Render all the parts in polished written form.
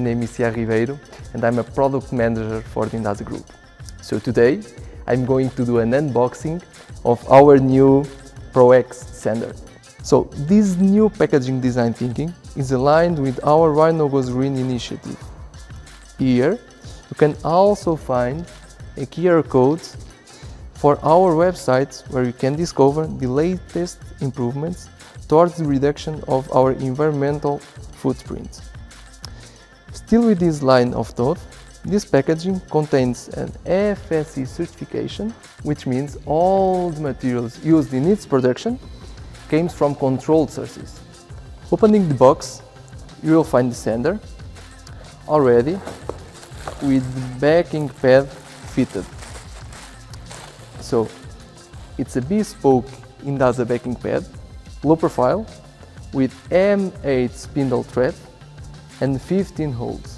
name is Cia Ribeiro and I'm a product manager for the INDASA group. So today I'm going to do an unboxing of our new ProX sander. So this new packaging design thinking is aligned with our Rhino Goes Green initiative. Here you can also find a QR code for our website where you can discover the latest improvements towards the reduction of our environmental footprint. Still with this line of thought, this packaging contains an FSC certification, which means all the materials used in its production came from controlled sources. Opening the box, you will find the sander already with the backing pad fitted. So it's a bespoke INDASA backing pad, low profile, with M8 spindle thread and 15 holes.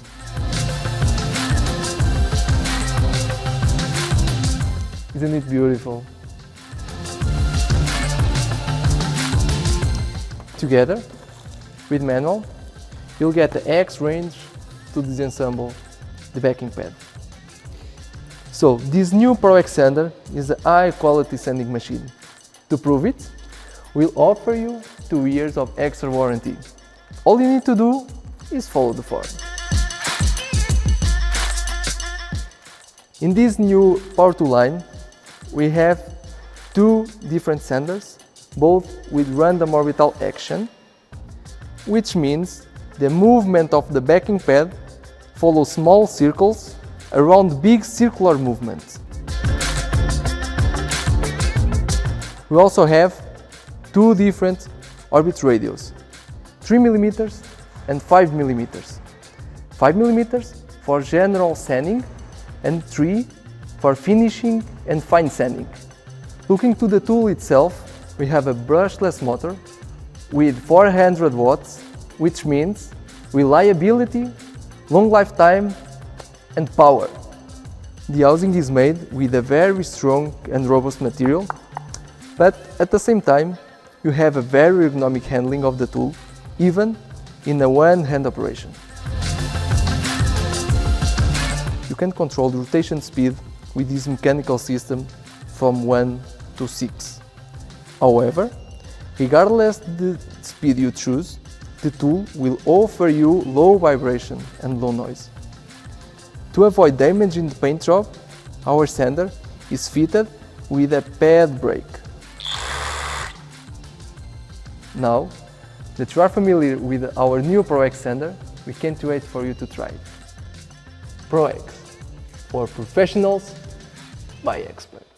Isn't it beautiful? Together with manual, you'll get the X range to disassemble the backing pad. So this new ProX sander is a high quality sanding machine. To prove it, we'll offer you 2 years of extra warranty. All you need to do is follow the form. In this new Power Tool line, we have 2 different sanders, both with random orbital action, which means the movement of the backing pad follows small circles around big circular movements. We also have 2 different orbit radius, 3 mm and 5 mm. 5 mm for general sanding and 3 for finishing and fine sanding. Looking to the tool itself, we have a brushless motor with 400 watts, which means reliability, long lifetime and power. The housing is made with a very strong and robust material, but at the same time you have a very ergonomic handling of the tool, even in a one-hand operation. You can control the rotation speed with this mechanical system from 1 to 6. However, regardless the speed you choose, the tool will offer you low vibration and low noise. To avoid damage in the paint job, our sander is fitted with a pad brake. Now that you are familiar with our new ProX sander, we can't wait for you to try it. ProX, for professionals by experts.